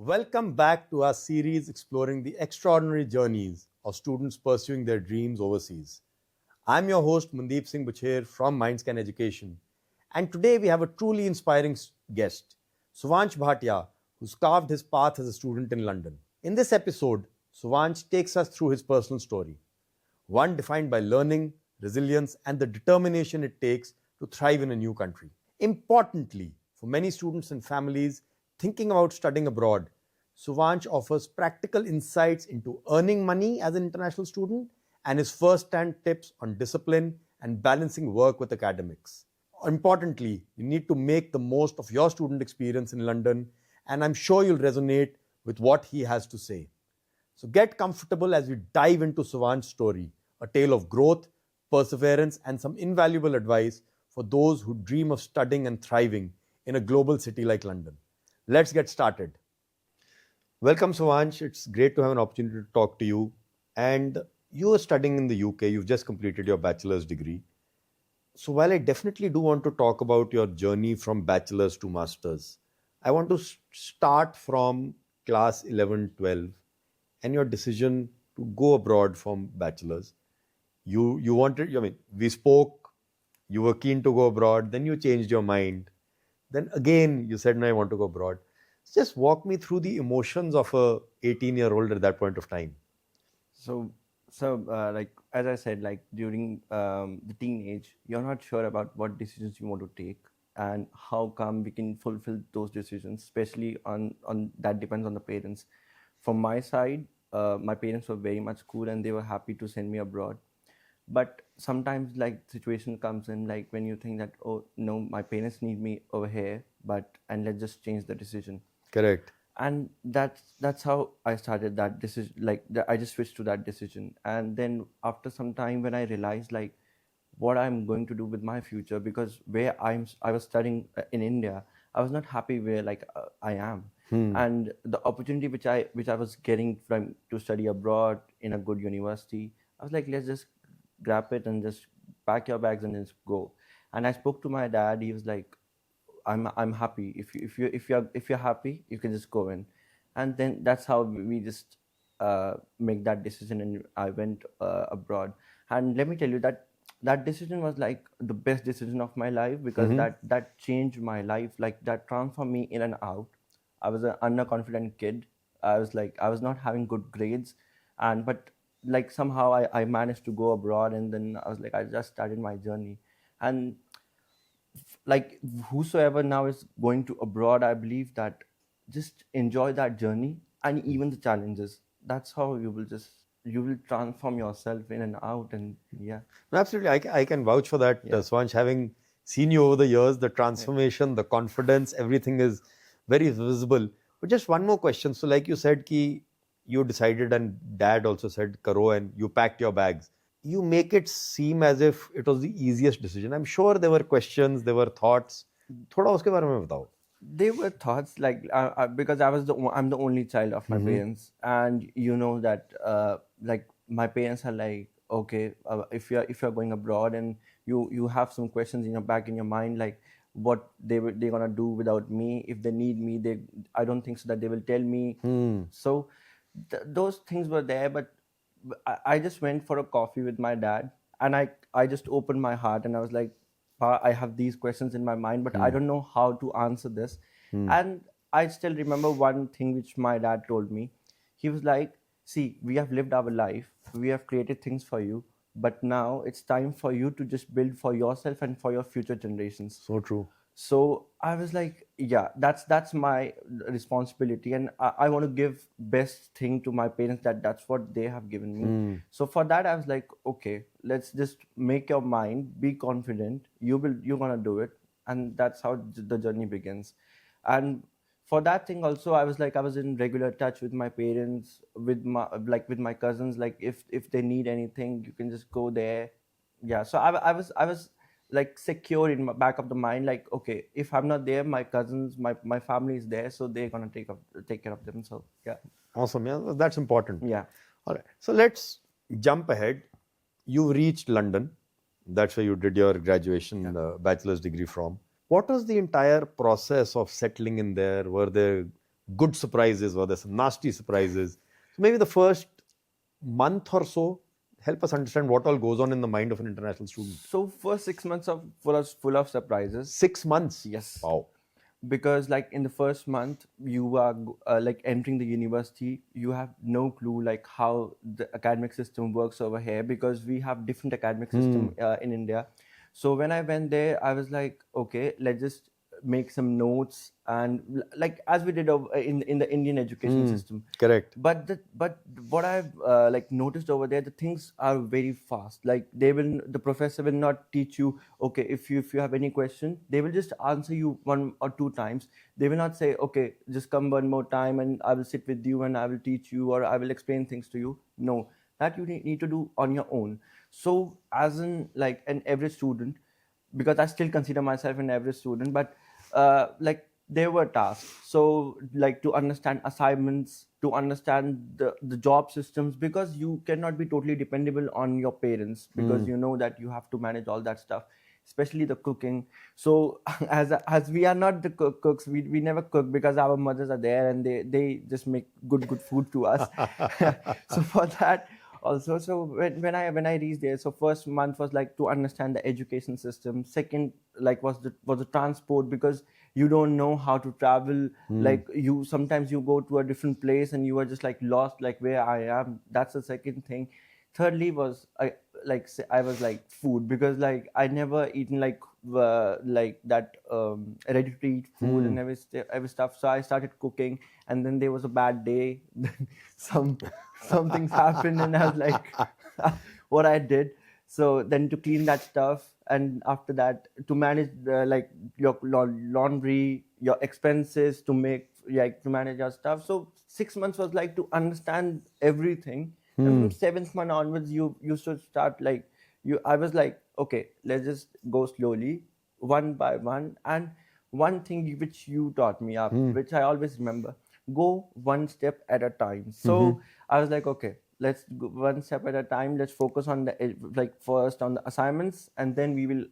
Welcome back to our series exploring the extraordinary journeys of students pursuing their dreams overseas. I'm your host, Mandeep Singh Bhatia from MindScan Education, and today we have a truly inspiring guest, Suvansh Bhatia, who's carved his path as a student in London. In this episode, Suvansh takes us through his personal story, one defined by learning, resilience, and the determination it takes to thrive in a new country. Importantly, for many students and families thinking about studying abroad, Suvansh offers practical insights into earning money as an international student and his first-hand tips on discipline and balancing work with academics. Importantly, you need to make the most of your student experience in London, and I'm sure you'll resonate with what he has to say. So get comfortable as we dive into Suvansh's story, a tale of growth, perseverance, and some invaluable advice for those who dream of studying and thriving in a global city like London. Let's get started. Welcome, Suvansh. It's great to have an opportunity to talk to you. And you are studying in the UK. You've just completed your bachelor's degree. So while I definitely do want to talk about your journey from bachelor's to master's, I want to start from class 11, 12 and your decision to go abroad from bachelor's. You wanted, we spoke, you were keen to go abroad, then you changed your mind. Then again, you said, no, I want to go abroad. Just walk me through the emotions of a 18-year-old at that point of time. Like as I said, like during the teenage, you're not sure about what decisions you want to take and how come we can fulfill those decisions, especially on that depends on the parents. From my side, my parents were very much cool and they were happy to send me abroad. But sometimes like situation comes in like when you think that, oh no, my parents need me over here, and let's just change the decision. Correct. And that's how I started that decision. I just switched to that decision, and then after some time when I realized like what I'm going to do with my future, because where I was studying in India, I was not happy where I am. And the opportunity which I was getting from to study abroad in a good university, I was like, let's just grab it and just pack your bags and just go. And I spoke to my dad. He was like, I'm happy. If you're happy, you can just go in. And then that's how we just make that decision, and I went abroad. And let me tell you that decision was like the best decision of my life, because that changed my life. Like that transformed me in and out. I was an underconfident kid. I was not having good grades, but like somehow I managed to go abroad, and then I was like, I just started my journey. And like whosoever now is going to abroad, I believe that just enjoy that journey and even the challenges. That's how you will transform yourself in and out. And yeah. No, absolutely. I can vouch for that, Swanch. Having seen you over the years, the transformation, the confidence, everything is very visible. But just one more question. So like you said, you decided and dad also said, Karo, and you packed your bags. You make it seem as if it was the easiest decision. I'm sure there were questions, there were thoughts. थोड़ा उसके बारे में बताओ. They were thoughts because I'm the only child of my parents, and you know that like my parents are like, okay, if you're going abroad and you have some questions in your back in your mind, like what they're gonna do without me. If they need me, I don't think so that they will tell me. So those things were there, but I just went for a coffee with my dad, and I just opened my heart, and I was like, Pa, I have these questions in my mind, but I don't know how to answer this. And I still remember one thing which my dad told me. He was like, see, we have lived our life, we have created things for you, but now it's time for you to just build for yourself and for your future generations. So true. So I was like, yeah, that's my responsibility, and I want to give best thing to my parents, that's what they have given me. So for that, I was like, okay, let's just make your mind, be confident, you're gonna do it, and that's how the journey begins. And for that thing also, I was in regular touch with my parents, with my cousins. Like if they need anything, you can just go there. Yeah, so I was like secure in my back of the mind, like, okay, if I'm not there, my cousins, my family is there, so they're gonna take care of them. So yeah. Awesome. Yeah, that's important. Yeah. All right. So let's jump ahead. You reached London. That's where you did your graduation, bachelor's degree from. What was the entire process of settling in there? Were there good surprises? Were there some nasty surprises? So maybe the first month or so, help us understand what all goes on in the mind of an international student. So first 6 months of full of surprises. 6 months. Yes. Wow. Because like in the first month you are like entering the university, you have no clue like how the academic system works over here, because we have different academic system in India. So when I went there, I was like, okay, let's just make some notes, and like as we did in the Indian education system. Correct. But what I've like noticed over there, the things are very fast. Like the professor will not teach you, okay, if you have any question, they will just answer you one or two times. They will not say, okay, just come one more time and I will sit with you and I will teach you or I will explain things to you. No, that you need to do on your own. So as an average student, because I still consider myself an average student, but like there were tasks. So like to understand assignments, to understand the job systems, because you cannot be totally dependable on your parents, because you know that you have to manage all that stuff, especially the cooking. So as we are not the cooks, we never cook, because our mothers are there and they just make good food to us. So for that also, so when I reached there, so first month was like to understand the education system. Second, like was the transport, because you don't know how to travel. Like you sometimes you go to a different place and you are just like lost, like where I am. That's the second thing. Thirdly was I was like food, because like I never eaten like that ready to eat food and every stuff. So I started cooking, and then there was a bad day. Then some things happened, and I was like, what I did. So then to clean that stuff, and after that to manage like your laundry, your expenses, to manage your stuff. So 6 months was like to understand everything. And from seventh month onwards, you should start like I was like, okay, let's just go slowly, one by one. And one thing which you taught me up, which I always remember, go one step at a time. So I was like, okay, let's go one step at a time. Let's focus on like first on the assignments, and then we will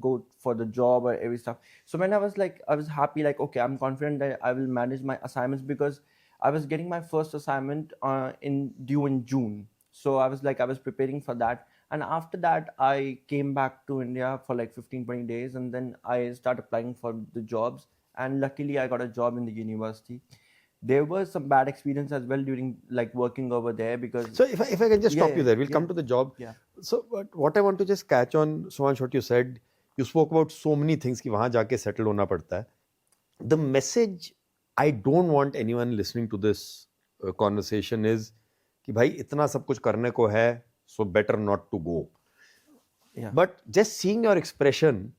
go for the job or every stuff. So when I was happy, like, okay, I'm confident that I will manage my assignments, because I was getting my first assignment due in June. So I was preparing for that. And after that, I came back to India for like 15-20 days, and then I started applying for the jobs. And luckily, I got a job in the university. There was some bad experience as well during like working over there, because So if I can just stop you there, we'll yeah. come to the job. Yeah. So what I want to just catch on, Suvansh, what you said, you spoke about so many things कि वहाँ जाके settle होना पड़ता है. The message I don't want anyone listening to this conversation is कि भाई इतना सब कुछ करने को है, so better not to go. Yeah. But just seeing your expression,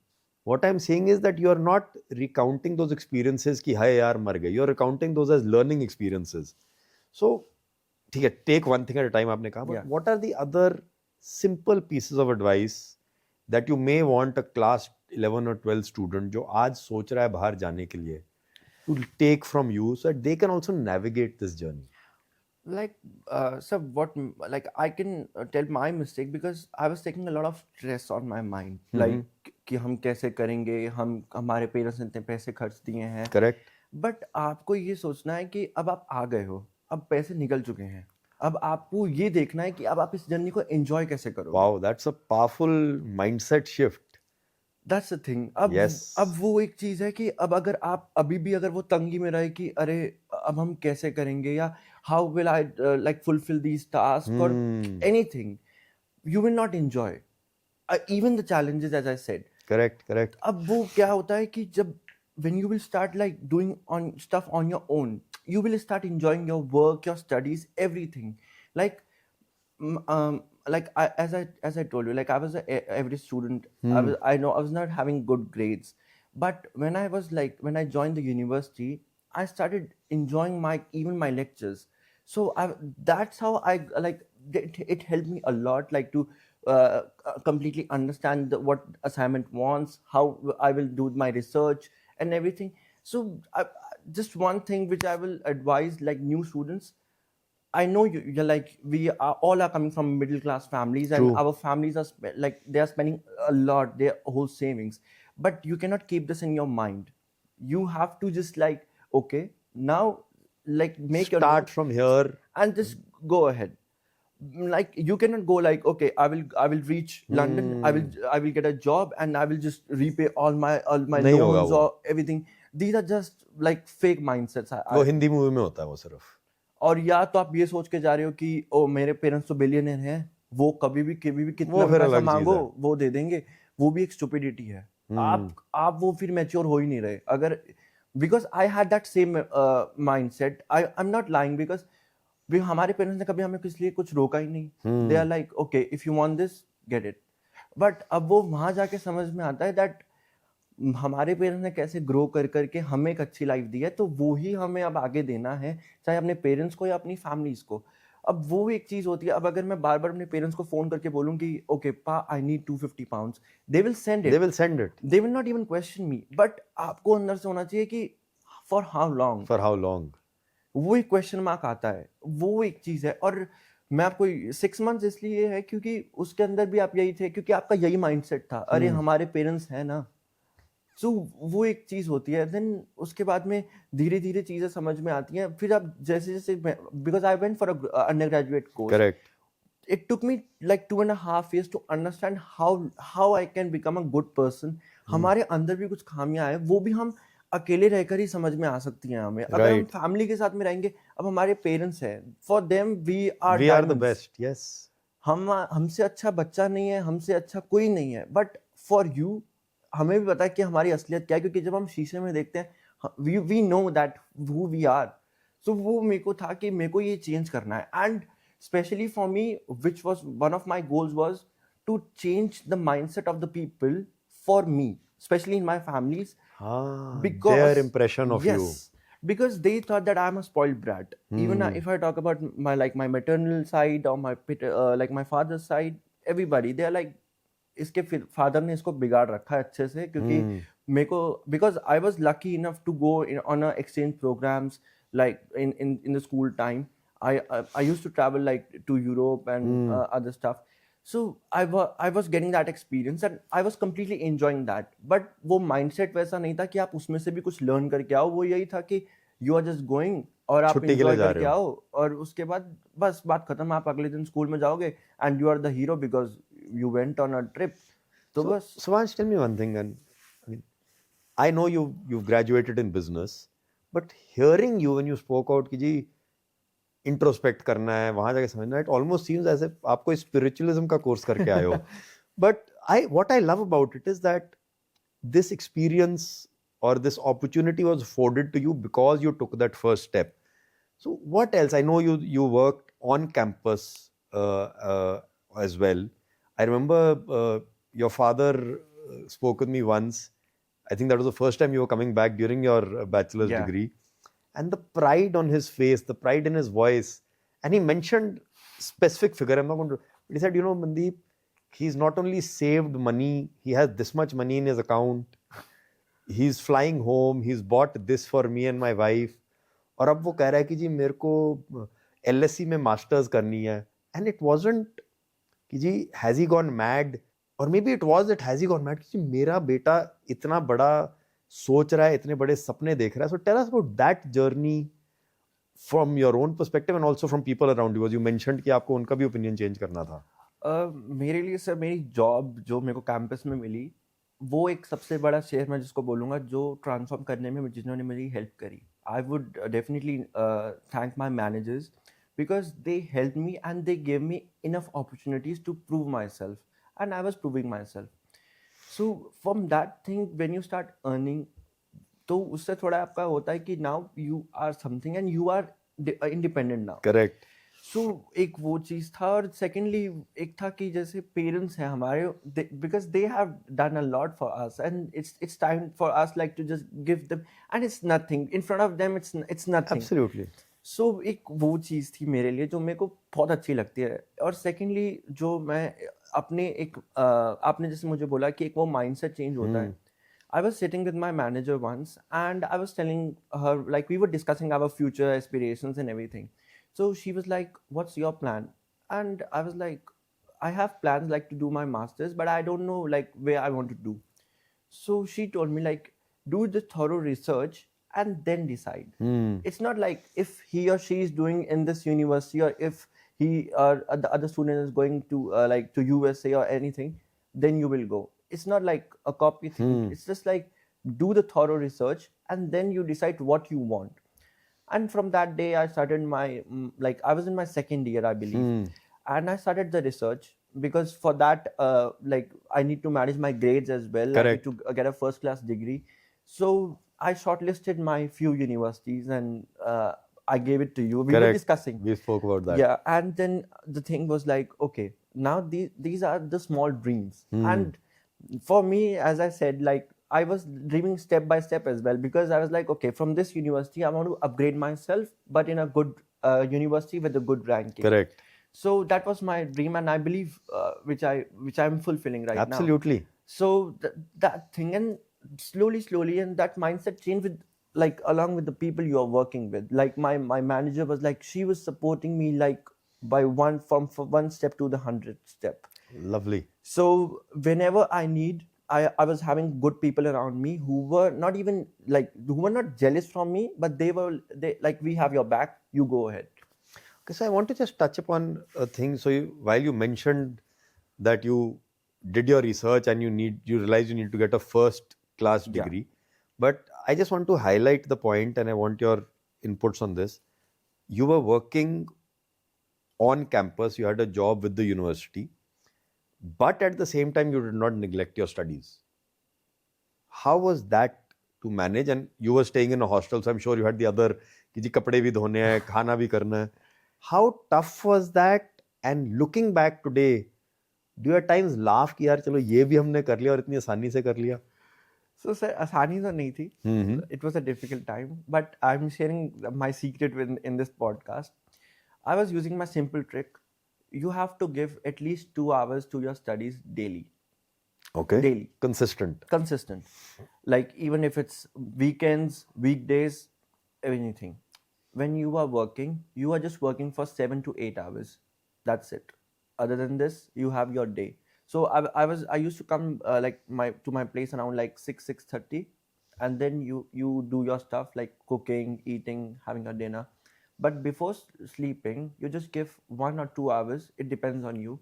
what I'm saying is that you are not recounting those experiences कि हाय यार मर गए. You're recounting those as learning experiences. So ठीक है, take one thing at a time आपने कहा. But Yeah. what are the other simple pieces of advice that you may want a class 11 or 12 student जो आज सोच रहा है बाहर जाने के लिए to take from you, so that they can also navigate this journey? Like so what like I can tell my mistake, because I was taking a lot of stress on my mind, like कि हम कैसे करेंगे, हम हमारे parents ने इतने पैसे खर्च दिए हैं. Correct. बट आपको ये सोचना है कि अब आप आ गए हो, अब पैसे निकल चुके हैं, अब आपको ये देखना है कि अब आप इस जर्नी को एंजॉय कैसे करो. Wow, that's a powerful mindset shift. That's the thing. अब वो एक चीज है कि अब अगर आप अभी भी अगर वो तंगी में रहे कि अरे अब हम कैसे करेंगे, या how will I like fulfill these tasks or anything, you will not enjoy even the challenges, as I said. Correct. अब वो क्या होता है कि जब when you will start like doing on stuff on your own, you will start enjoying your work, your studies, everything. Like as I told you, like I was every student. I was not having good grades, but when I joined the university, I started enjoying even my lectures. So that's how it helped me a lot, like to completely understand what assignment wants, how I will do my research and everything. So just one thing which I will advise like new students. I know you're like we are all are coming from middle class families, and True. our families are they are spending a lot, their whole savings, but you cannot keep this in your mind. You have to just like, okay, now like make your Start notes from here. and just go ahead. Like you cannot go like, okay, I will reach London, I will get a job and I will just repay all my नहीं होगा loans वो. or everything. These are just like fake mindsets. वो Hindi movie में होता है वो सिर्फ. और या तो आप ये सोच के जा रहे हो कि ओ मेरे पेरेंट्स तो बिलियनर हैं, वो कभी भी कितना वो भी फिर पैसा अलग चीज मांगो है. वो दे देंगे. वो भी एक स्टुपिडिटी है. आप वो फिर मैच्योर हो ही नहीं रहे. अगर because I had that same mindset. I am not lying because भी हमारे पेरेंट्स ने कभी हमें किस लिए कुछ रोका ही नहीं. They are like okay if you want this get it. But अब वो वहां जाके समझ में आता है दैट हमारे पेरेंट्स ने कैसे ग्रो कर करके हमें एक अच्छी लाइफ दी है, तो वो ही हमें अब आगे देना है, चाहे अपने पेरेंट्स को या अपनी फैमिलीज को. अब वो एक चीज होती है. अब अगर मैं बार बार अपने पेरेंट्स को फोन करके बोलूं कि ओके पा I need 250 pounds, they will send They it. will send it. They will not even question me. But आपको अंदर से होना चाहिए कि for how long. For how long? वो एक क्वेश्चन मार्क आता है. वो एक चीज है. और मैं आपको 6 months इसलिए है क्योंकि उसके अंदर भी आप यही थे, क्योंकि आपका यही माइंडसेट था, अरे हमारे पेरेंट्स हैं ना. सो वो एक चीज होती है. देन उसके बाद में धीरे धीरे चीजें समझ में आती हैं. फिर आप जैसे जैसे, because I went for under graduate course. Correct. It took me like 2.5 years to understand how I can become a good person. हमारे अंदर भी कुछ खामियां हैं, वो भी हम अकेले रहकर ही समझ में आ सकती हैं हमें. अगर हम Right. फैमिली के साथ में रहेंगे, अब हमारे पेरेंट्स हैं, for them we are We are the best. Yes. हमसे अच्छा बच्चा नहीं है, हमसे अच्छा कोई नहीं है. बट फॉर यू हमें भी पता है कि हमारी असलियत क्या है, क्योंकि जब हम शीशे में देखते हैं we know that who we are. So वो मेरे को था कि मेरे को ये चेंज करना है. And especially for me, which was one of my goals, was to change the mindset of the people for me, especially in my families. Because Their impression of you. yes, because they thought that I'm a spoiled brat. Even if I talk about my maternal side or like my father's side, everybody they are like इसके father ने इसको बिगाड़ रखा है अच्छे से. क्योंकि मेरे को, because I was lucky enough to go on a exchange programs like in the school time. I used to travel like to Europe and other stuff. So I was getting that experience and I was completely enjoying that. But वो mindset वैसा नहीं था कि आप उसमें से भी कुछ learn करके आओ. वो यही था कि you are just going और आप छुट्टी के लिए enjoy जा करके रहे हो. आओ और उसके बाद बस बात खत्म. आप अगले दिन स्कूल में जाओगे and you are the hero because you went on a trip. तो बस. Suvansh, tell me one thing. And I mean, I know you've graduated in business, but hearing you when you spoke out कि जी introspect करना है, वहां जाके समझना, it almost seems as if आप कोई स्पिरिचुअलिज्म का कोर्स करके आए हो. But what I love about it is that this experience or this opportunity was afforded to you because you took that first step. So what else? I know you worked on campus as well. I remember your father spoke with me once. I think that was the first time you were coming back during your bachelor's Yeah. degree. And the pride on his face, the pride in his voice. And he mentioned specific figure. I'm not going to... He said, Mandeep, he's not only saved money, he has this much money in his account. He's flying home. He's bought this for me and my wife. और अब वो कह रहा है कि जी मेरे को LSE में मास्टर्स करनी है. And it wasn't कि जी has he gone mad? Or maybe it was that has he gone mad? कि जी मेरा बेटा इतना बड़ा सोच रहा है, इतने बड़े सपने देख रहा है. So tell us about that journey from your own perspective and also from people around you. As you mentioned कि आपको उनका भी ओपिनियन चेंज करना था. मेरे लिए सर मेरी जॉब जो मेरे को कैंपस में मिली, वो एक सबसे बड़ा शेयर मैं जिसको बोलूँगा जो ट्रांसफॉर्म करने में जिन्होंने मेरी हेल्प करी. I would definitely thank my managers because they help me and they give me enough opportunities to prove myself and I was proving myself. So from that thing when you start earning, तो उससे थोड़ा आपका होता है कि now you are something and you are independent now. Correct. So एक वो चीज़ था. और सेकेंडली एक था कि जैसे पेरेंट्स हैं हमारे, because they have done a lot for us and it's time for us like to just give them and it's nothing in front of them. It's nothing. Absolutely. So एक वो चीज़ थी मेरे लिए जो मेरे को बहुत अच्छी लगती है. और सेकेंडली जो मैं अपने एक आपने जैसे मुझे बोला कि एक वो माइंडसेट चेंज होता है. I was sitting with my manager once and I was telling her, like we were discussing our future aspirations and everything. So she was like, what's your plan? And I was like, I have plans like to do my master's, but I don't know like where I want to do. So she told me like, do the thorough research and then decide. Hmm. It's not like if he or she is doing in this university, or if he or the other student is going to like to USA or anything, then you will go. It's not like a copy thing. It's just like do the thorough research and then you decide what you want. And from that day I started my like I was in my second year, I believe, and I started the research, because for that like I need to manage my grades as well. I need Correct. to get a first class degree. So I shortlisted my few universities, and I gave it to you. We were Correct. discussing. We spoke about that. Yeah, and then the thing was like, okay, now these are the small dreams. And for me, as I said, like I was dreaming step by step as well, because I was like, okay, from this university I want to upgrade myself, but in a good university with a good ranking. Correct. So that was my dream, and I believe which I'm fulfilling right now. Absolutely. So that thing, and slowly and that mindset changed with, like, along with the people you are working with. Like my manager was like, she was supporting me like by one from one step to the 100th step. Lovely. So whenever I need, I was having good people around me who were not even like, who were not jealous from me, but they like, we have your back, you go ahead. Okay, so I want to just touch upon a thing. So while you mentioned that you did your research and you realized you need to get a first class degree, but I just want to highlight the point and I want your inputs on this. You were working on campus, you had a job with the university, but at the same time you did not neglect your studies. How was that to manage? And you were staying in a hostel, so I'm sure you had the other कि जी कपड़े भी धोने हैं, खाना भी करना है. How tough was that? And looking back today, do you at times laugh कि यार चलो ये भी हमने कर लिया और इतनी आसानी से कर लिया? So sir, आसानी तो नहीं थी. It was a difficult time, but I'm sharing my secret in this podcast. I was using my simple trick. You have to give at least 2 hours to your studies daily. Okay. Daily. Consistent. Like even if it's weekends, weekdays, anything. When you are working, you are just working for 7 to 8 hours. That's it. Other than this, you have your day. So I used to come like to my place around like 6:30, and then you do your stuff like cooking, eating, having a dinner. But before sleeping, you just give 1 or 2 hours, it depends on you,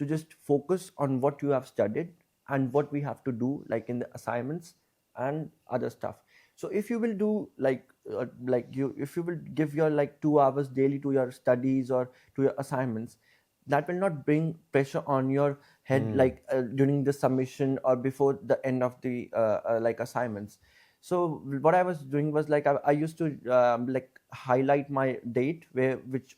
to just focus on what you have studied and what we have to do, like in the assignments and other stuff. So if you will do if you will give your like 2 hours daily to your studies or to your assignments, that will not bring pressure on your head like during the submission or before the end of the like assignments. So what I was doing was like I used to like highlight my date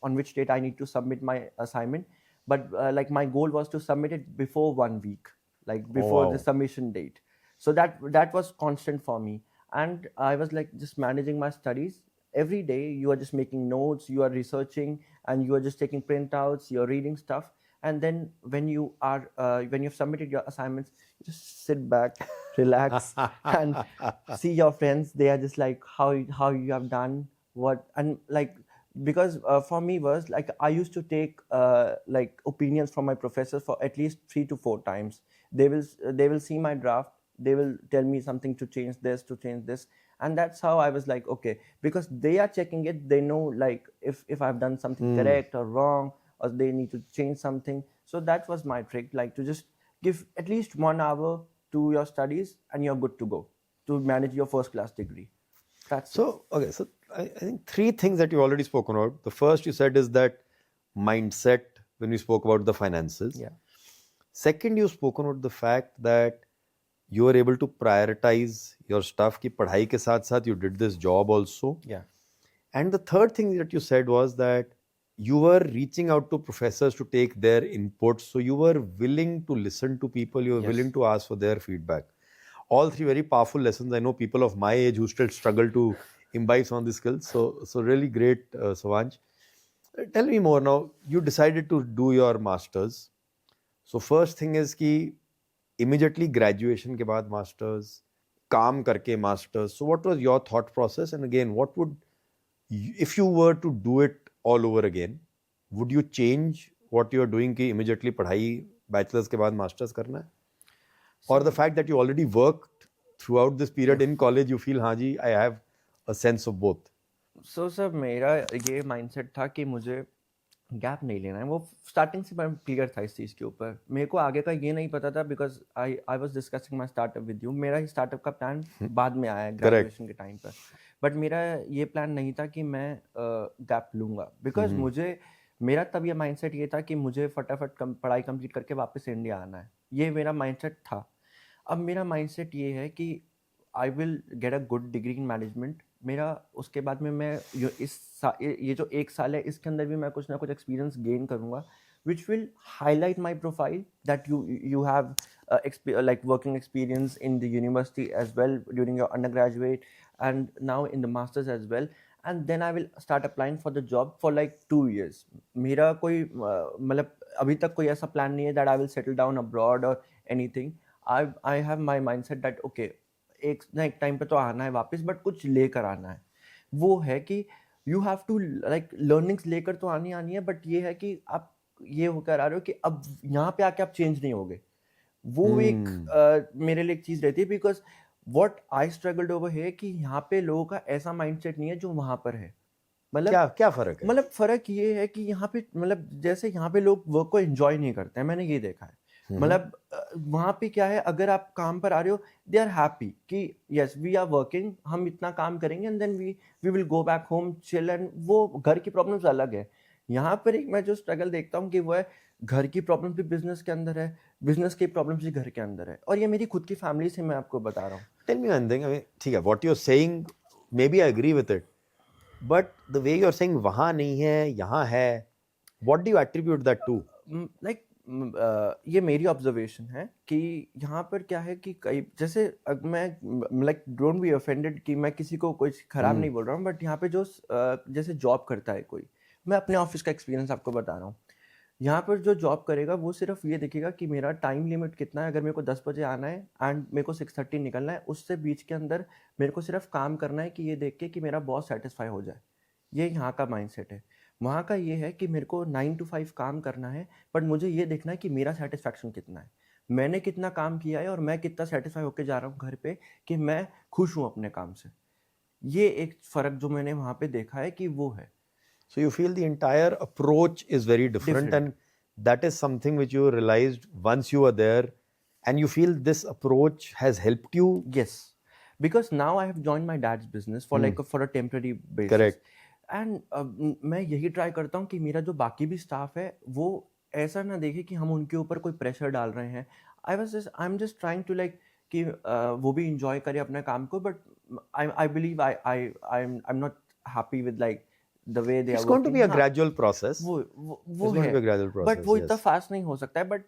on which date I need to submit my assignment, but like my goal was to submit it before 1 week, like before the submission date. So that was constant for me, and I was like just managing my studies. Every day you are just making notes, you are researching, and you are just taking printouts, you're reading stuff, and then when you've submitted your assignments, you just sit back, relax, and see your friends. They are just like, how you have done what. And like, because for me was like I used to take like opinions from my professors for at least 3 to 4 times. They will see my draft, they will tell me something to change this, and that's how I was like, okay, because they are checking it, they know like if I've done something correct or wrong, or they need to change something. So that was my trick, like to just give at least 1 hour to your studies and you're good to go to manage your first class degree. That's so okay. So I think 3 things that you already spoken about. The first you said is that mindset when we spoke about the finances. Yeah. Second, you spoken about the fact that you were able to prioritize your stuff कि पढ़ाई के साथ साथ you did this job also. Yeah. And the third thing that you said was that you were reaching out to professors to take their inputs. So you were willing to listen to people, you were willing to ask for their feedback. All 3 very powerful lessons. I know people of my age who still struggle to imbibe on these skills. So really great, Suvansh. Tell me more now. You decided to do your masters. So first thing is कि immediately graduation के बाद masters, काम करके masters. So what was your thought process? And again, what would, if you were to do it all over again, would you change what you are doing कि immediately पढ़ाई bachelor's के बाद masters करना है? Or the fact that you already worked throughout this period in college, you feel हाँ जी, I have a sense of both? So sir मेरा ये mindset था कि मुझे गैप नहीं लेना है। वो स्टार्टिंग से मैं क्लियर था इस चीज़ के ऊपर। मेरे को आगे का ये नहीं पता था because I was discussing my startup with you. मेरा ही स्टार्टअप का प्लान बाद में आया Correct. ग्रेजुएशन के टाइम पर, बट मेरा ये प्लान नहीं था कि मैं गैप लूँगा बिकॉज मुझे मेरा तब ये माइंडसेट ये था कि मुझे फटाफट पढ़ाई कंप्लीट करके वापस इंडिया आना है। ये मेरा माइंडसेट था। अब मेरा माइंडसेट ये है कि I will get a good degree in management. मेरा उसके बाद में मैं ये जो 1 साल है इसके अंदर भी मैं कुछ ना कुछ एक्सपीरियंस गेन करूँगा which will highlight my profile that you have like working experience in the university as well during your undergraduate and now in the masters as well, and then I will start applying for the job for like 2 years. मेरा कोई मतलब अभी तक कोई ऐसा plan नहीं है that I will settle down abroad or anything. I have my mindset that okay, एक ना एक टाइम पे तो आना है वापस, बट कुछ लेकर आना है। वो है कि you have to like learnings लेकर तो आनी आनी है, बट ये है कि आप ये होकर आ रहे हो कि अब यहाँ पे आके आप चेंज नहीं होगे। वो एक मेरे लिए एक चीज़ रहती है because what I struggled over है कि यहाँ पे लोगों का ऐसा माइंडसेट नहीं है जो वहाँ पर है। मतलब क्या क्या फर्क है? मतलब फर्क ये है कि यहाँ पे मतलब जैसे यहाँ पे लोग वर्क को एंजॉय नहीं करते हैं, मैंने ये देखा है। मतलब वहाँ पे क्या है, अगर आप काम पर आ रहे हो दे आर हैप्पी कि यस वी आर वर्किंग, हम इतना काम करेंगे and then we will go back home chill, एंड वो घर की प्रॉब्लम्स अलग है। यहाँ पर एक मैं जो स्ट्रगल देखता हूँ कि वो है घर की प्रॉब्लम्स भी बिजनेस के अंदर है, बिजनेस की प्रॉब्लम्स भी घर के अंदर है, और ये मेरी खुद की फैमिली से मैं आपको बता रहा हूँ। Tell me one thing. I mean, ठीक है, what you're saying, maybe I agree with it, but the way you're saying वहाँ नहीं है, यहाँ है, what do you attribute that to? Like ये मेरी ऑब्जर्वेशन है कि यहाँ पर क्या है कि कई जैसे मैं लाइक डोंट बी ऑफेंडेड कि मैं किसी को कुछ खराब नहीं बोल रहा हूँ, बट यहाँ पे जो जैसे जॉब करता है कोई, मैं अपने ऑफिस का एक्सपीरियंस आपको बता रहा हूँ। यहाँ पर जो जॉब करेगा वो सिर्फ ये देखेगा कि मेरा टाइम लिमिट कितना है। अगर मेरे को 10 बजे आना है एंड मेरे को 6:30 निकलना है, उससे बीच के अंदर मेरे को सिर्फ काम करना है कि ये देख के कि मेरा बॉस सेटिस्फाई हो जाए। ये यहाँ का माइंडसेट है। वहाँ का ये है कि मेरे को 9 to 5 काम करना है, बट मुझे ये देखना है कि मेरा सेटिस्फैक्शन कितना है, मैंने कितना काम किया है और मैं कितना सेटिस्फाई होकर जा रहा हूँ घर पे कि मैं खुश हूँ अपने काम से। ये एक फ़र्क जो मैंने वहाँ पे देखा है कि वो है। So you feel the entire approach is very different, Different. and that is something which you realized once you were there, and you feel this approach has helped you. Yes, because now I have joined my dad's business for like for a temporary basis. Correct. And मैं यही try करता हूँ कि मेरा जो बाकी भी staff है वो ऐसा ना देखे कि हम उनके ऊपर कोई प्रेशर डाल रहे हैं। I am just trying to like कि वो भी इंजॉय करे अपने काम को, but I believe I am not happy with like the way they are It's going to be a हाँ, gradual process. वो It's going to be a gradual process. But वो इतना yes. फास्ट नहीं हो सकता है। But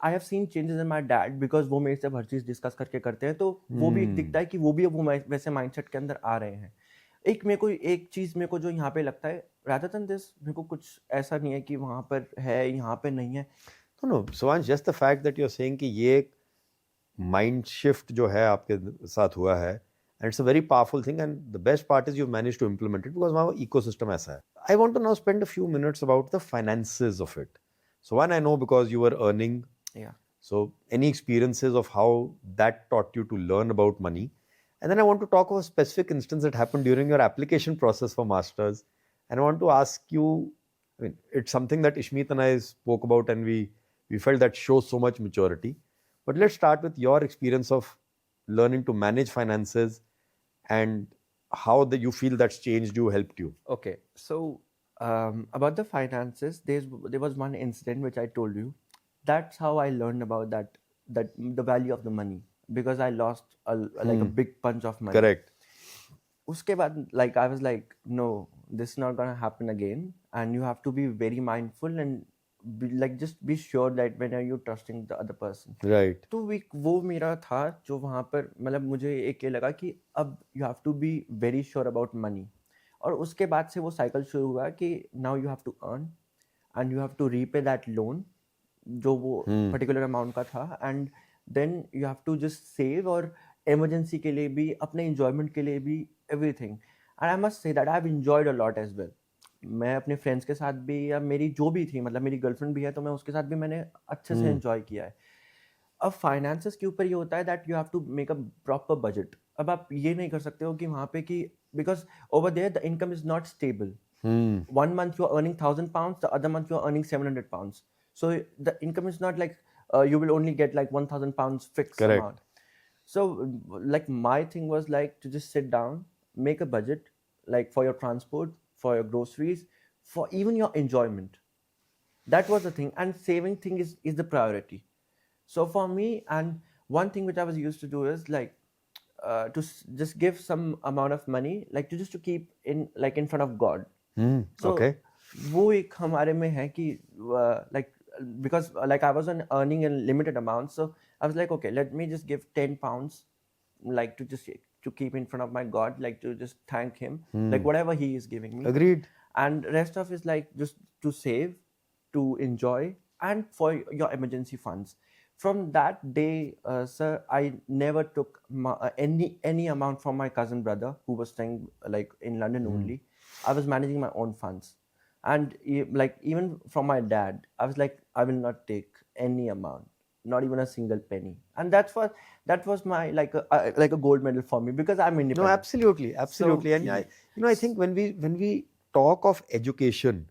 I have seen changes in my dad because वो मेरे से हर चीज़ डिस्कस करके करते हैं, तो वो भी एक दिखता है कि वो भी अब वो वैसे माइंडसेट के अंदर आ रहे हैं। एक मेरे को एक चीज़ मेरे को जो यहाँ पे लगता है rather than this, मेरे को कुछ ऐसा नहीं है कि वहाँ पर है यहाँ पे नहीं है। No, no, Suvansh, just the fact that you're saying कि ये एक mind shift जो है आपके साथ हुआ है, and it's a very powerful thing, and the best part is you've managed to implement it because वहाँ ecosystem ऐसा है. I want to now spend a few minutes about the finances of it. So one, I know because you were earning. Yeah. So any experiences of how that taught you to learn about money? And then I want to talk of a specific instance that happened during your application process for masters. And I want to ask you, I mean, it's something that Ishmeet and I spoke about, and we felt that shows so much maturity. But let's start with your experience of learning to manage finances and how you feel that's changed you, helped you. Okay, so about the finances, there was one incident which I told you. That's how I learned about that the value of the money, because I lost like a big bunch of money. Correct. उसके बाद like I was like no, this is not gonna happen again, and you have to be very mindful and just be sure that when are you trusting the other person. Right. तो वो मेरा था जो वहाँ पर मतलब मुझे एक ये लगा कि अब you have to be very sure about money, और उसके बाद से वो साइकिल शुरू हुआ कि now you have to earn and you have to repay that loan जो वो पर्टिकुलर अमाउंट का था, and then you have to just save, और इमरजेंसी के लिए भी, अपने इंजॉयमेंट के लिए भी, everything. And I must say that I have enjoyed a lot as well. मैं अपने फ्रेंड्स के साथ भी, या मेरी जो भी थी, मतलब मेरी गर्लफ्रेंड भी है तो मैं उसके साथ भी मैंने अच्छे से एंजॉय किया है। अब फाइनेंसेस के ऊपर ये होता है that you have to make a proper budget. अब आप ये नहीं कर सकते हो कि वहाँ पे कि because over there the income is not stable. Hmm. One month you are earning £1,000, the other month you are earning £700. So the income is not like you will only get like £1,000 fixed Correct. amount. So like my thing was like to just sit down, make a budget, like for your transport, for your groceries, for even your enjoyment. That was the thing, and saving thing is the priority. So for me, and one thing which I was used to do is like just give some amount of money, like to just to keep in like in front of God. Hmm. So Okay. वो एक हमारे में है कि like because like I wasn't earning a limited amount, so I was like, okay, let me just give £10, like to just to keep in front of my God, like to just thank him, like whatever he is giving me, Agreed. and rest of is like just to save, to enjoy, and for your emergency funds. From that day, sir, I never took any amount from my cousin brother who was staying like in London only. I was managing my own funds, and like even from my dad, I was like, I will not take any amount, not even a single penny, and that was my like a gold medal for me because I'm No, independent. absolutely, So absolutely. And I think when we talk of education,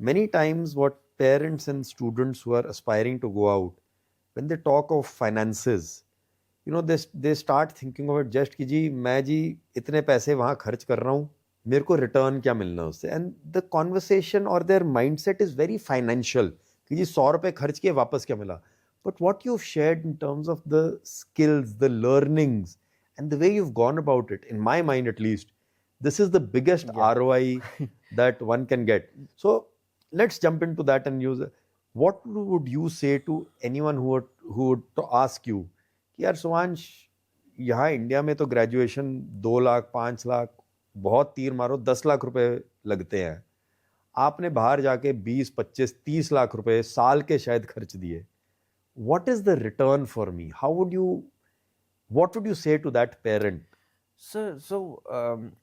many times what parents and students who are aspiring to go out, when they talk of finances, they start thinking of it just कि जी मैं जी इतने पैसे वहाँ खर्च कर रहा हूँ, मेरे को रिटर्न क्या मिलना उससे, and the conversation or their mindset is very financial कि जी 100 रुपए खर्च किए वापस क्या मिला. But what you've shared in terms of the skills, the learnings, and the way you've gone about it, in my mind at least, this is the biggest yeah. ROI that one can get. So let's jump into that and use it. What would you say to anyone who would to ask you कि यार सुवांश, यहाँ India में तो graduation 2 lakh 5 lakh बहुत तीर मारो 10 लाख रुपए लगते हैं, आपने बाहर जाके 20 25 30 लाख रुपए साल के शायद खर्च दिए. What is the return for me? What would you say to that parent? So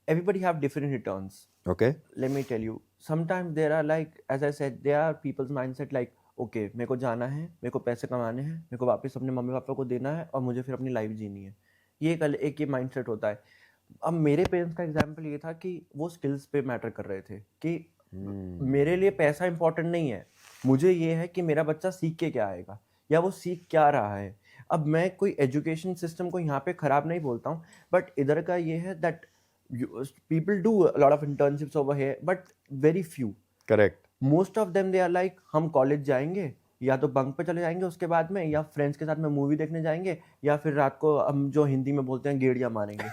everybody have different returns. Okay. Let me tell you, sometimes there are like, as I said, there are people's mindset like, okay, मेरे को जाना है, मेरे को पैसे कमाने हैं, मेरे को वापस अपने मम्मी पापा को देना है और मुझे फिर अपनी लाइफ जीनी है. ये एक ये माइंडसेट होता है. अब मेरे पेरेंट्स का एग्जाम्पल ये था कि वो स्किल्स पे मैटर कर रहे थे कि मेरे लिए पैसा इंपॉर्टेंट नहीं है, मुझे ये है कि मेरा बच्चा सीख के क्या आएगा या वो सीख क्या रहा है. अब मैं कोई एजुकेशन सिस्टम को यहाँ पे खराब नहीं बोलता हूँ, बट इधर का ये है that people do a lot of internships over here, but very few. Correct. Most of them they are like, हम कॉलेज जाएंगे या तो बंक पे चले जाएंगे उसके बाद में, या फ्रेंड्स के साथ में मूवी देखने जाएंगे, या फिर रात को हम जो हिंदी में बोलते हैं गेड़िया मारेंगे.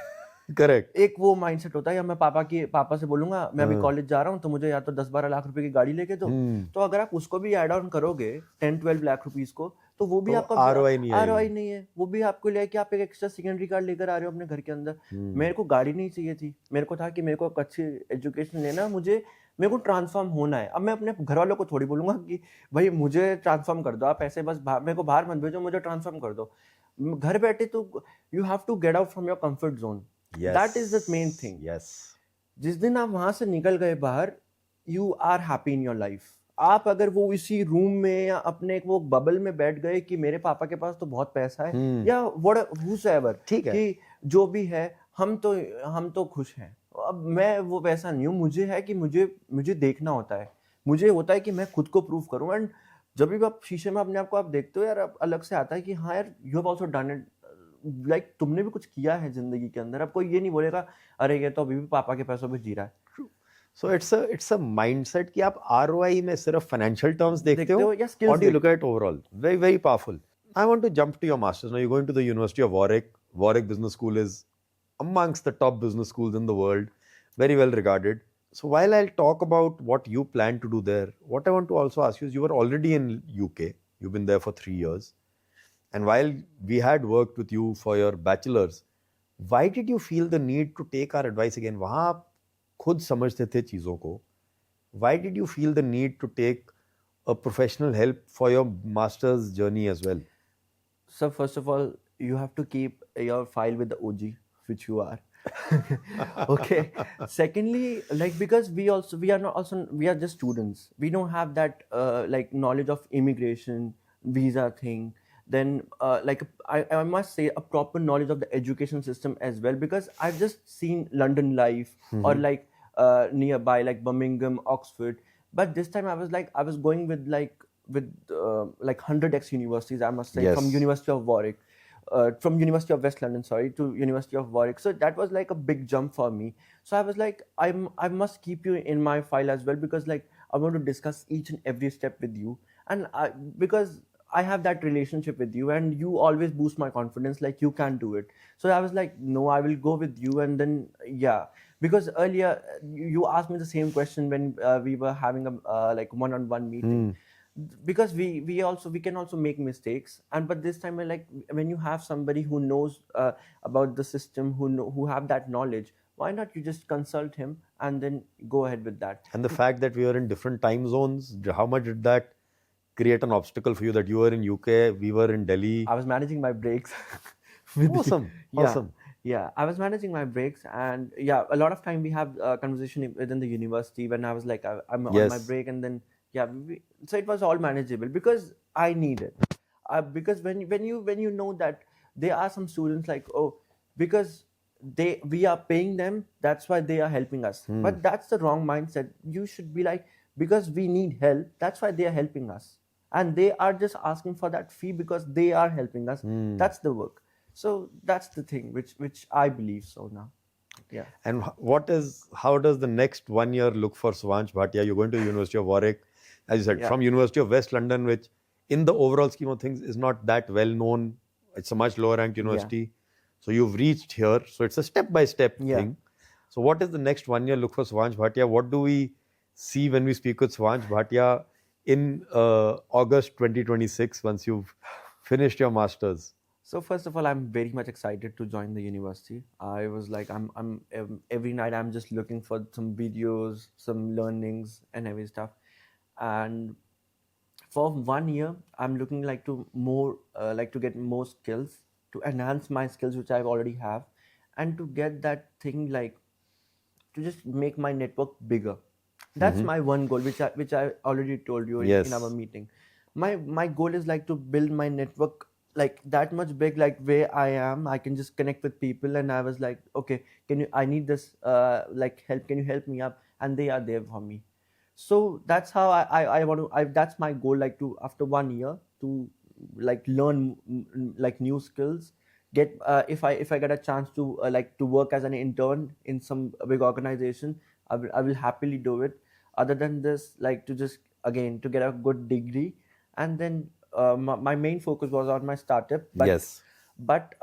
Correct. एक वो माइंडसेट होता है, या मैं पापा से बोलूंगा मैं अभी कॉलेज जा रहा हूँ तो मुझे या तो 10-12 लाख रुपए की गाड़ी लेके दो. तो अगर आप उसको भी ऐड ऑन करोगे 10-12 लाख रुपीस को, तो वो भी तो आपका ROI नहीं आएगी. ROI नहीं है. वो भी आपको ले कि आप एक एक्स्ट्रा सेकेंडरी कार्ड लेकर आ रहे हो अपने घर के अंदर. मेरे को गाड़ी नहीं चाहिए थी, मेरे को था कि मेरे को अच्छी एजुकेशन लेना, मेरे को ट्रांसफॉर्म होना है. अब मैं अपने घर वालों को थोड़ी बोलूंगा कि भाई मुझे ट्रांसफॉर्म कर दो, आप ऐसे बस मेरे को बाहर मत भेजो, मुझे ट्रांसफॉर्म कर दो. घर बैठे तो you have to get out from your comfort zone. That is the main thing. Yes. जिस दिन आप वहां से निकल गए बाहर, you are happy in your life. आप अगर वो इसी रूम में या अपने वो बबल में बैठ गए कि मेरे पापा के पास तो बहुत पैसा है, या whosoever, ठीक है. कि जो भी है हम तो खुश हैं. अब मैं वो वैसा नहीं हूँ. मुझे है कि मुझे देखना होता है, मुझे होता है कि मैं खुद को प्रूव करूँ. एंड जब भी आप शीशे में अपने आप को आप देखते हो यार, अलग से आता है कि हाँ यार, you have also done it. Like तुमने भी कुछ किया है जिंदगी के अंदर. अब कोई ये नहीं बोलेगा अरे ये तो अभी भी पापा के पैसों पे जी रहा है. So it's a mindset कि आप ROI में सिर्फ financial terms देखते हो, या skills or do you look at it overall? Very, very powerful. I want to jump to your masters. Now you're going to the University of Warwick. Warwick Business School is amongst the top business schools in the world, very well regarded. So while I'll talk about what you plan to do there, what I want to also ask you is, you were already in UK. You've been there for 3 years. And while we had worked with you for your bachelor's, why did you feel the need to take our advice again? वहाँ आप खुद समझते थे चीज़ों को. Why did you feel the need to take a professional help for your master's journey as well? So first of all, you have to keep your file with the OG, which you are. Okay. Secondly, like because we are just students. We don't have that like knowledge of immigration, visa thing. then I must say a proper knowledge of the education system as well, because I've just seen London life, or like nearby like Birmingham, Oxford. But this time I was going with like 100x universities, I must say, from Yes. University of Warwick, from University of West London, sorry, to University of Warwick. So that was like a big jump for me. So I was like, I must keep you in my file as well, because like I want to discuss each and every step with you, and because I have that relationship with you, and you always boost my confidence, like you can do it. So I was like, no, I will go with you. And then yeah, because earlier you asked me the same question when we were having a like one-on-one meeting, because we can also make mistakes. And but this time, like when you have somebody who knows about the system, who have that knowledge, why not you just consult him and then go ahead with that. And the fact that we were in different time zones, how much did that create an obstacle for you, that you were in UK, we were in Delhi? I was managing my breaks with Awesome. yeah, Awesome. yeah, I was managing my breaks. And yeah, a lot of time we have conversation within the university when I was like I'm on my Yes. break. And then yeah, so it was all manageable because I need it. Because when you know that there are some students like, oh, because we are paying them, that's why they are helping us. But that's the wrong mindset. You should be like, because we need help, that's why they are helping us, and they are just asking for that fee because they are helping us. That's the work. So that's the thing which I believe so now. Yeah. And how does the next 1 year look for Suvansh Bhatia? You're going to University of Warwick, as you said, Yeah. from University of West London, which in the overall scheme of things is not that well known. It's a much lower ranked university. So you've reached here. So it's a step-by-step Yeah. thing. So what is the next 1 year look for Suvansh Bhatia? What do we see when we speak with Suvansh Bhatia in August 2026, once you've finished your masters? So first of all, I'm very much excited to join the university. I was like, I'm every night I'm just looking for some videos, some learnings, and every stuff. And for 1 year, I'm looking like to more like to get more skills, to enhance my skills which I already have, and to get that thing like to just make my network bigger. That's my one goal, which I already told you in our Yes. meeting. My goal is like to build my network like that much big, like where I am, I can just connect with people. And I was like, okay, I need this like help. Can you help me up? And they are there for me. So that's how I want to. That's my goal. Like to after 1 year to like learn like new skills. Get if I get a chance to like to work as an intern in some big organization, I will happily do it. Other than this, like to just again to get a good degree. And then my main focus was on my startup. Yes. But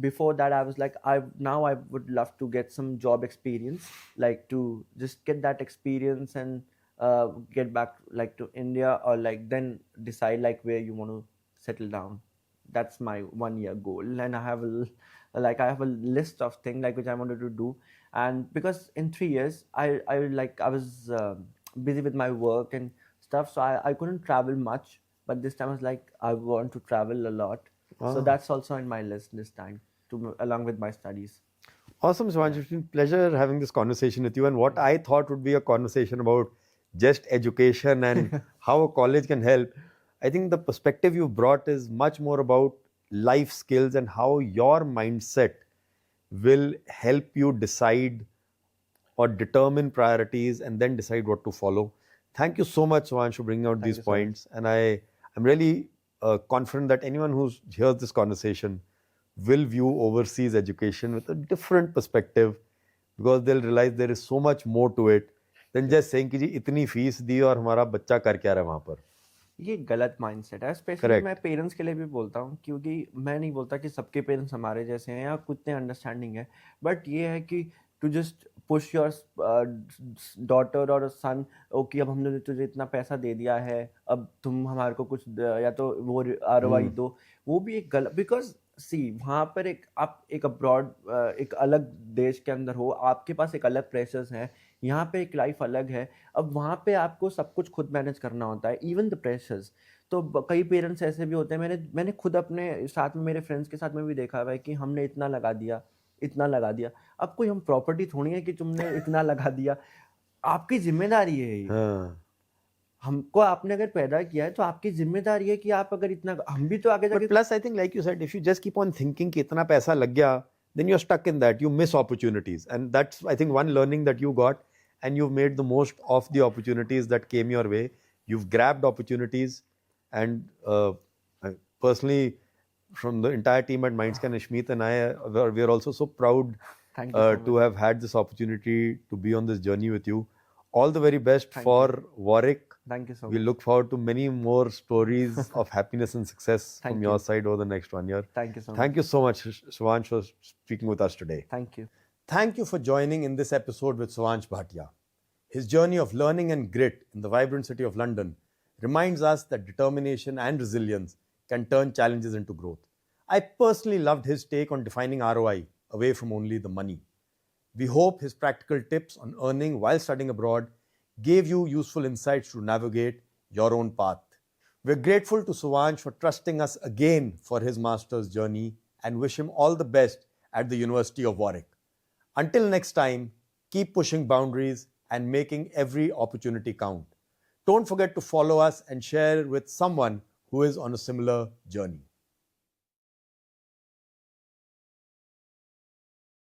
before that, I was like, I would love to get some job experience, like to just get that experience and get back like to India, or like then decide like where you want to settle down. That's my 1 year goal. And I have a list of things like which I wanted to do. And because in 3 years I was busy with my work and stuff, so I couldn't travel much. But this time I was like, I want to travel a lot. So Ah. that's also in my list this time, along with my studies. Awesome, Suvansh. Yeah. It's been a pleasure having this conversation with you. And what I thought would be a conversation about just education and how a college can help, I think the perspective you brought is much more about life skills and how your mindset will help you decide or determine priorities and then decide what to follow. Thank you so much, Suvansh, for bringing out Thank these you so much. points. And I'm really confident that anyone who hears this conversation will view overseas education with a different perspective, because they'll realize there is so much more to it than just saying कि जी इतनी fees दी और हमारा बच्चा कर क्या रहा है वहाँ पर. ये गलत माइंडसेट है, स्पेशली मैं Correct. पेरेंट्स के लिए भी बोलता हूँ, क्योंकि मैं नहीं बोलता कि सबके पेरेंट्स हमारे जैसे हैं या कितने अंडरस्टैंडिंग है. बट ये है कि to just push your daughter और सन, ओके अब हमने तुझे इतना पैसा दे दिया है, अब तुम हमारे को कुछ या तो वो ROI दो. वो भी एक गलत, बिकॉज सी वहाँ पर आप एक अब्रॉड एक अलग देश के अंदर हो, आपके पास एक अलग प्रेशर्स हैं, यहाँ पे एक लाइफ अलग है. अब वहाँ पे आपको सब कुछ खुद मैनेज करना होता है, इवन द प्रेशर्स. तो कई पेरेंट्स ऐसे भी होते हैं, मैंने खुद अपने साथ में मेरे फ्रेंड्स के साथ में भी देखा हुआ है कि हमने इतना लगा दिया, इतना लगा दिया. अब कोई हम प्रॉपर्टी थोड़ी है कि तुमने इतना लगा दिया, आपकी जिम्मेदारी है ये. हाँ. हमको आपने अगर पैदा किया है तो आपकी जिम्मेदारी है कि आप अगर इतना, हम भी तो आगे But जाके plus, I think, like you said, if you just keep on thinking कि इतना पैसा लग गया, then you're stuck in that. You miss opportunities, and that's, I think, one learning that you got, and you've made the most of the opportunities that came your way. You've grabbed opportunities, and personally, from the entire team at MindScan, Ashmeet and I, we are also so proud Thank you so to much. have had this opportunity to be on this journey with you. All the very best Thank for Warwick. Thank you so We much. look forward to many more stories of happiness and success from Thank your you. side over the next 1 year. Thank you so Thank much. you so much, Suvansh, for speaking with us today. Thank you. Thank you for joining in this episode with Suvansh Bhatia. His journey of learning and grit in the vibrant city of London reminds us that determination and resilience can turn challenges into growth. I personally loved his take on defining ROI away from only the money. We hope his practical tips on earning while studying abroad gave you useful insights to navigate your own path. We're grateful to Suvansh for trusting us again for his master's journey and wish him all the best at the University of Warwick. Until next time, keep pushing boundaries and making every opportunity count. Don't forget to follow us and share with someone who is on a similar journey.